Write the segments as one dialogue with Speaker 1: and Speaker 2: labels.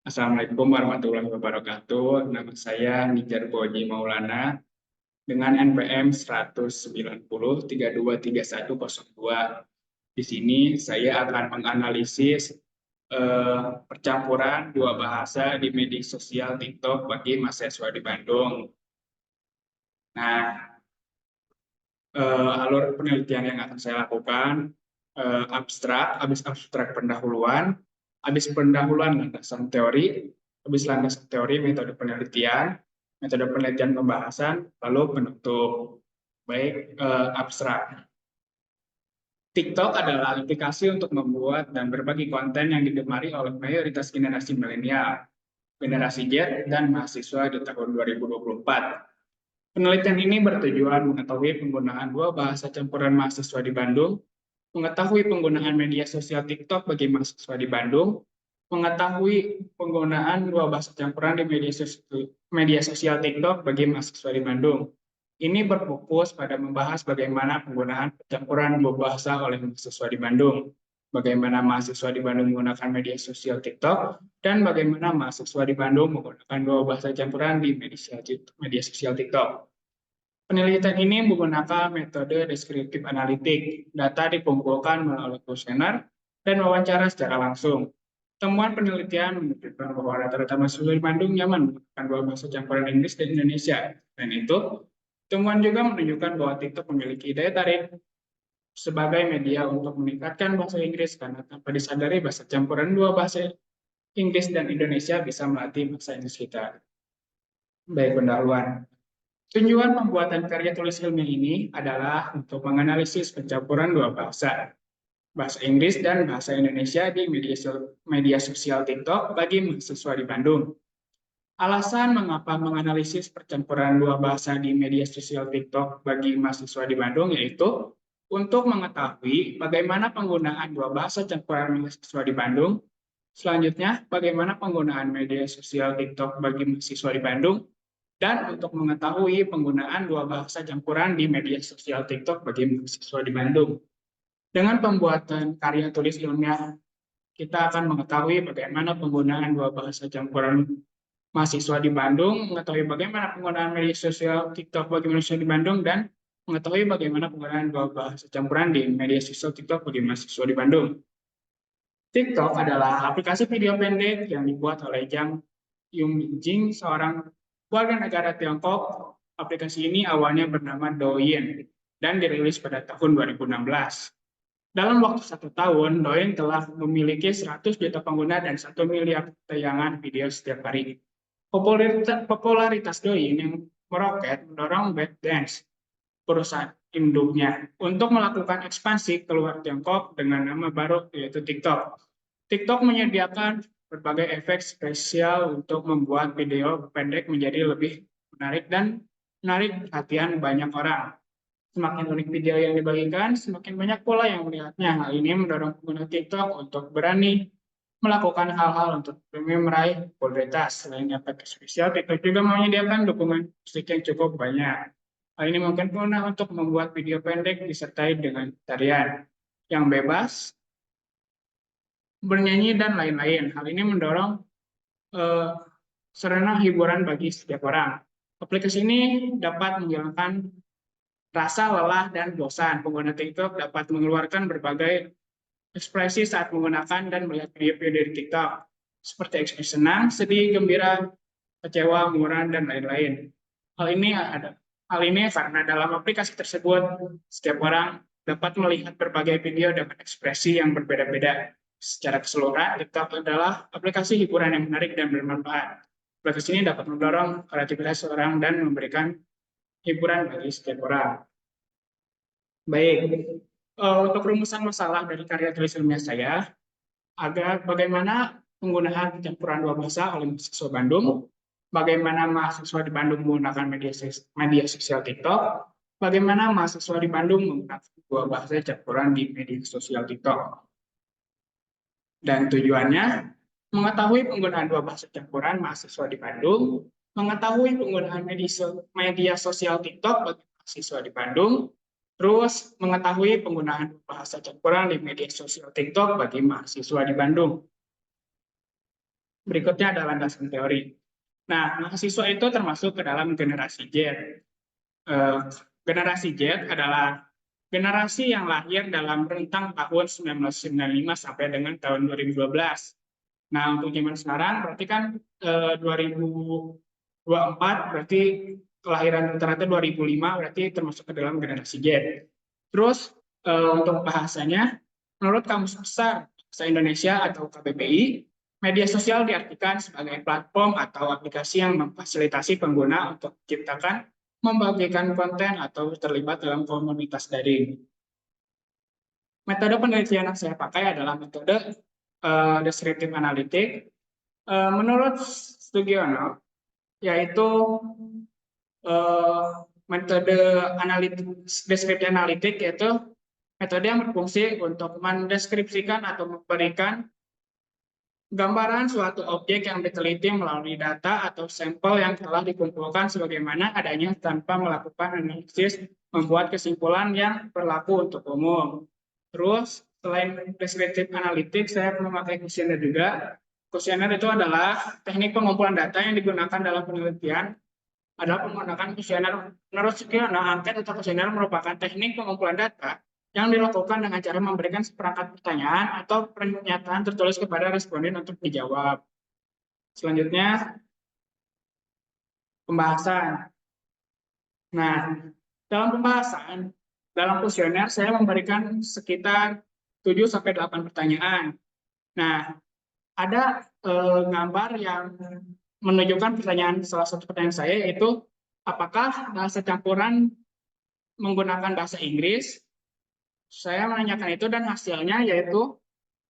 Speaker 1: Assalamualaikum warahmatullahi wabarakatuh. Nama saya Nijar Boji Maulana dengan NPM 190 323102. Di sini saya akan menganalisis percampuran dua bahasa di media sosial TikTok bagi mahasiswa di Bandung. Nah, alur penelitian yang akan saya lakukan habis abstrak pendahuluan, habis pendahuluan landasan teori, habis landasan teori metode penelitian pembahasan, lalu penutup. Baik, abstrak. TikTok adalah aplikasi untuk membuat dan berbagi konten yang digemari oleh mayoritas generasi milenial, generasi Z, dan mahasiswa di tahun 2024. Penelitian ini bertujuan mengetahui penggunaan dua bahasa campuran mahasiswa di Bandung, mengetahui penggunaan media sosial TikTok bagi mahasiswa di Bandung, mengetahui penggunaan dua bahasa campuran di media sosial TikTok bagi mahasiswa di Bandung. Ini berfokus pada membahas bagaimana penggunaan campuran dua bahasa oleh mahasiswa di Bandung, bagaimana mahasiswa di Bandung menggunakan media sosial TikTok, dan bagaimana mahasiswa di Bandung menggunakan dua bahasa campuran di media sosial TikTok. Penelitian ini menggunakan metode deskriptif analitik. Data dikumpulkan melalui kuesioner dan wawancara secara langsung. Temuan penelitian menunjukkan bahwa rata-rata mahasiswa di Bandung nyaman menggunakan dua bahasa campuran Inggris dan Indonesia. Dan itu, temuan juga menunjukkan bahwa TikTok memiliki daya tarik sebagai media untuk meningkatkan bahasa Inggris karena tanpa disadari bahasa campuran dua bahasa Inggris dan Indonesia bisa melatih bahasa Inggris kita. Baik, pendahuluan. Tujuan pembuatan karya tulis ilmiah ini adalah untuk menganalisis pencampuran dua bahasa, bahasa Inggris dan bahasa Indonesia di media sosial TikTok bagi mahasiswa di Bandung. Alasan mengapa menganalisis percampuran dua bahasa di media sosial TikTok bagi mahasiswa di Bandung yaitu untuk mengetahui bagaimana penggunaan dua bahasa campuran mahasiswa di Bandung. Selanjutnya, bagaimana penggunaan media sosial TikTok bagi mahasiswa di Bandung, dan untuk mengetahui penggunaan dua bahasa campuran di media sosial TikTok bagi mahasiswa di Bandung. Dengan pembuatan karya tulis ilmiah, kita akan mengetahui bagaimana penggunaan dua bahasa campuran mahasiswa di Bandung, mengetahui bagaimana penggunaan media sosial TikTok bagi mahasiswa di Bandung, dan mengetahui bagaimana penggunaan dua bahasa campuran di media sosial TikTok bagi mahasiswa di Bandung. TikTok adalah aplikasi video pendek yang dibuat oleh Zhang Yunjing, seorang warga negara Tiongkok. Aplikasi ini awalnya bernama Douyin dan dirilis pada tahun 2016. Dalam waktu 1 tahun, Douyin telah memiliki 100 juta pengguna dan 1 miliar tayangan video setiap hari. Popularitas Douyin yang meroket mendorong ByteDance, perusahaan induknya, untuk melakukan ekspansi keluar Tiongkok dengan nama baru yaitu TikTok. TikTok menyediakan berbagai efek spesial untuk membuat video pendek menjadi lebih menarik dan menarik perhatian banyak orang. Semakin unik video yang dibagikan, semakin banyak pula yang melihatnya. Hal ini mendorong pengguna TikTok untuk berani melakukan hal-hal untuk demi meraih popularitas. Selain efek spesial, TikTok juga menyediakan dukungan musik yang cukup banyak. Hal ini mungkin guna untuk membuat video pendek disertai dengan tarian yang bebas, bernyanyi, dan lain-lain. Hal ini mendorong eh, sarana hiburan bagi setiap orang. Aplikasi ini dapat menghilangkan rasa lelah dan bosan. Pengguna TikTok dapat mengeluarkan berbagai ekspresi saat menggunakan dan melihat video-video dari TikTok, seperti ekspresi senang, sedih, gembira, kecewa, murah, dan lain-lain. Hal ini karena dalam aplikasi tersebut, setiap orang dapat melihat berbagai video dengan ekspresi yang berbeda-beda. Secara keseluruhan, TikTok adalah aplikasi hiburan yang menarik dan bermanfaat. Aplikasi ini dapat mendorong kreativitas seorang dan memberikan hiburan bagi setiap orang. Baik, untuk rumusan masalah dari karya tulis ilmiah saya, bagaimana penggunaan campuran dua bahasa oleh mahasiswa Bandung, bagaimana mahasiswa di Bandung menggunakan media sosial TikTok, bagaimana mahasiswa di Bandung menggunakan dua bahasa campuran di media sosial TikTok. Dan tujuannya, mengetahui penggunaan dua bahasa campuran mahasiswa di Bandung, mengetahui penggunaan media sosial TikTok bagi mahasiswa di Bandung, terus mengetahui penggunaan bahasa campuran di media sosial TikTok bagi mahasiswa di Bandung. Berikutnya ada landasan teori. Nah, mahasiswa itu termasuk ke dalam generasi Z. Generasi Z adalah generasi yang lahir dalam rentang tahun 1995 sampai dengan tahun 2012. Nah, untuk zaman sekarang berarti kan 2024 berarti kelahiran rata-rata 2005 berarti termasuk ke dalam generasi Z. Terus untuk bahasanya, menurut Kamus Besar Bahasa Indonesia atau KBBI, media sosial diartikan sebagai platform atau aplikasi yang memfasilitasi pengguna untuk menciptakan, membagikan konten atau terlibat dalam komunitas daring. Metode penelitian yang saya pakai adalah metode descriptive analytic. Menurut Sugiono, yaitu metode descriptive analytic, yaitu metode yang berfungsi untuk mendeskripsikan atau memberikan gambaran suatu objek yang diteliti melalui data atau sampel yang telah dikumpulkan sebagaimana adanya tanpa melakukan analisis, membuat kesimpulan yang berlaku untuk umum. Terus, selain descriptive analytics, saya memakai kuesioner juga. Kuesioner itu adalah teknik pengumpulan data yang digunakan dalam penelitian. Adalah menggunakan kuesioner. Menurut Sugiono, angket atau kuesioner merupakan teknik pengumpulan data yang dilakukan dengan cara memberikan seperangkat pertanyaan atau pernyataan tertulis kepada responden untuk dijawab. Selanjutnya, pembahasan. Nah, dalam pembahasan, dalam kuesioner saya memberikan sekitar 7-8 pertanyaan. Nah, ada gambar yang menunjukkan salah satu pertanyaan saya, yaitu apakah bahasa campuran menggunakan bahasa Inggris. Saya menanyakan itu dan hasilnya yaitu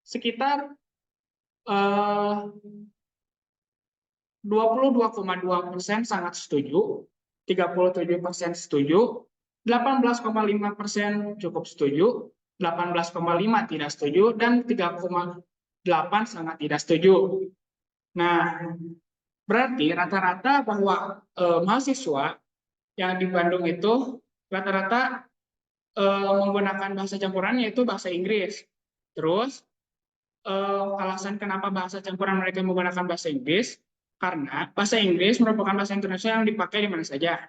Speaker 1: sekitar 22,2% sangat setuju, 37% setuju, 18,5% cukup setuju, 18,5% tidak setuju, dan 3,8% sangat tidak setuju. Nah, berarti rata-rata bahwa mahasiswa yang di Bandung itu rata-rata menggunakan bahasa campuran yaitu bahasa Inggris. Terus alasan kenapa bahasa campuran mereka menggunakan bahasa Inggris, karena bahasa Inggris merupakan bahasa internasional yang dipakai di mana saja.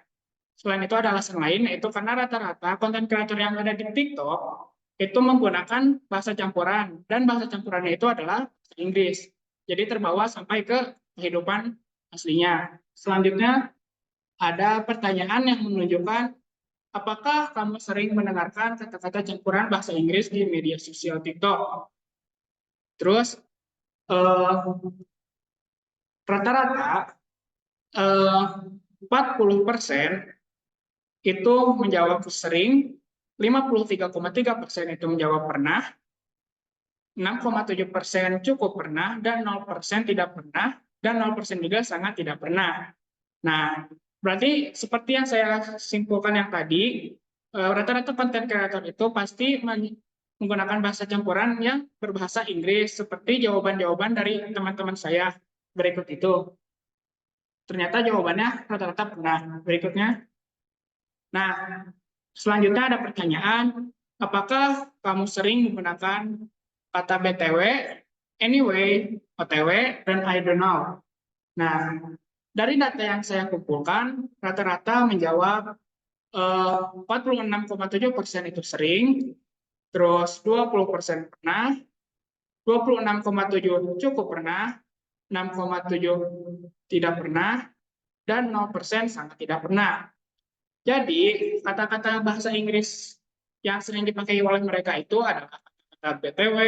Speaker 1: Selain itu ada alasan lain, yaitu karena rata-rata konten kreator yang ada di TikTok itu menggunakan bahasa campuran, dan bahasa campurannya itu adalah bahasa Inggris. Jadi terbawa sampai ke kehidupan aslinya. Selanjutnya ada pertanyaan yang menunjukkan apakah kamu sering mendengarkan kata-kata campuran bahasa Inggris di media sosial TikTok? Terus rata-rata 40% itu menjawab sering, 53,3% itu menjawab pernah, 6,7% cukup pernah, dan 0% tidak pernah, dan 0% juga sangat tidak pernah. Nah, berarti seperti yang saya simpulkan yang tadi, rata-rata konten kreator itu pasti menggunakan bahasa campuran yang berbahasa Inggris, seperti jawaban-jawaban dari teman-teman saya berikut itu. Ternyata jawabannya rata-rata pernah. Berikutnya. Nah, selanjutnya ada pertanyaan, apakah kamu sering menggunakan kata BTW, anyway, OTW, dan I don't know? Nah, dari data yang saya kumpulkan, rata-rata menjawab 46,7% itu sering, terus 20% pernah, 26,7% cukup pernah, 6,7% tidak pernah, dan 0% sangat tidak pernah. Jadi, kata-kata bahasa Inggris yang sering dipakai oleh mereka itu adalah kata-kata BTW,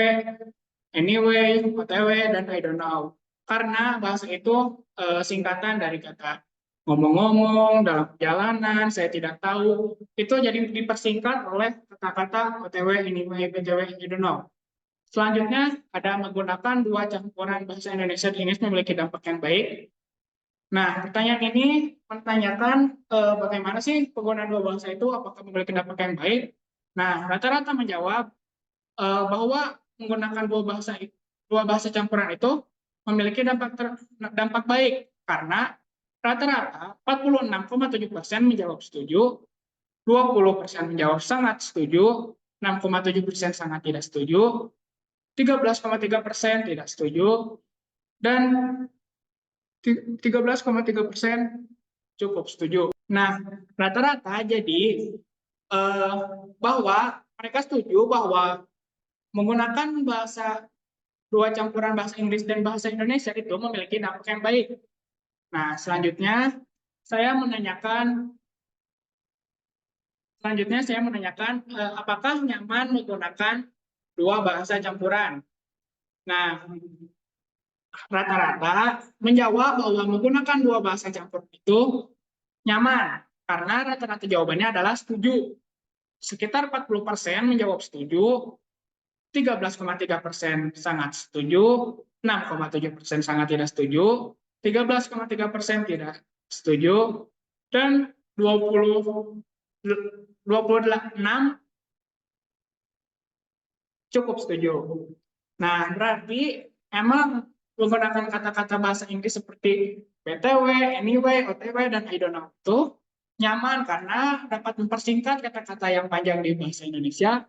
Speaker 1: anyway, OTW, dan I don't know. Karena bahasa itu singkatan dari kata ngomong-ngomong, dalam perjalanan, saya tidak tahu. Itu jadi dipersingkat oleh kata-kata OTW, anyway, BTW, I don't know. Selanjutnya, ada menggunakan dua campuran bahasa Indonesia dan Inggris memiliki dampak yang baik. Nah, pertanyaan ini menanyakan bagaimana sih penggunaan dua bahasa itu, apakah memiliki dampak yang baik? Nah, rata-rata menjawab bahwa menggunakan dua bahasa campuran itu memiliki dampak baik, karena rata-rata 46,7% menjawab setuju, 20% menjawab sangat setuju, 6,7% sangat tidak setuju, 13,3% tidak setuju, dan 13,3% cukup setuju. Nah, rata-rata jadi bahwa mereka setuju bahwa menggunakan dua campuran bahasa Inggris dan bahasa Indonesia itu memiliki dampak yang baik. Nah, selanjutnya saya menanyakan apakah nyaman menggunakan dua bahasa campuran. Nah, rata-rata menjawab bahwa menggunakan dua bahasa campur itu nyaman, karena rata-rata jawabannya adalah setuju. Sekitar 40% menjawab setuju, 13,3% sangat setuju, 6,7% sangat tidak setuju, 13,3% tidak setuju, dan 26 cukup setuju. Nah, berarti emang menggunakan kata-kata bahasa Inggris seperti BTW, anyway, OTW, dan I don't know itu nyaman karena dapat mempersingkat kata-kata yang panjang di bahasa Indonesia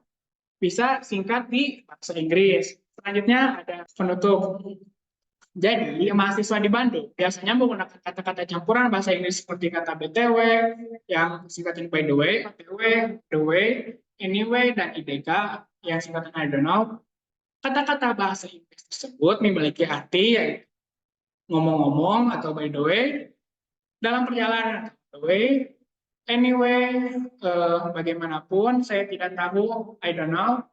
Speaker 1: bisa singkat di bahasa Inggris. Selanjutnya ada penutup. Jadi, mahasiswa di Bandung biasanya menggunakan kata-kata campuran bahasa Inggris seperti kata BTW, yang singkatan by the way, OTW, the way, anyway, dan IDK, yang singkatan I don't know. Kata-kata bahasa Inggris tersebut memiliki arti yaitu ngomong-ngomong atau by the way, dalam perjalanan the way, anyway, bagaimanapun, saya tidak tahu, I don't know.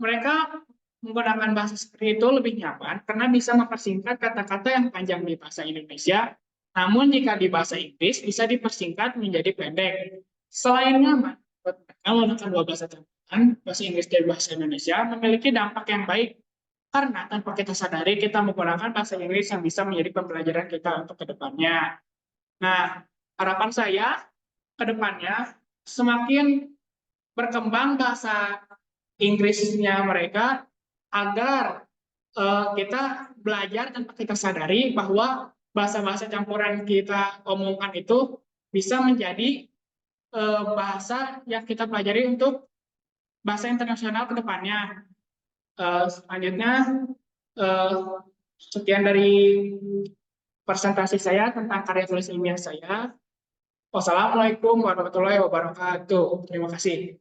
Speaker 1: Mereka menggunakan bahasa seperti itu lebih nyaman karena bisa mempersingkat kata-kata yang panjang di bahasa Indonesia, namun jika di bahasa Inggris bisa dipersingkat menjadi pendek. Selain nyaman, menggunakan dua bahasa campuran, bahasa Inggris dan bahasa Indonesia memiliki dampak yang baik karena tanpa kita sadari kita menggunakan bahasa Inggris yang bisa menjadi pembelajaran kita untuk kedepannya. Nah, harapan saya kedepannya semakin berkembang bahasa Inggrisnya mereka agar kita belajar tanpa kita sadari bahwa bahasa-bahasa campuran kita omongkan itu bisa menjadi bahasa yang kita pelajari untuk bahasa internasional ke depannya. Selanjutnya, sekian dari presentasi saya tentang karya tulis ilmiah saya. Wassalamualaikum warahmatullahi wabarakatuh. Terima kasih.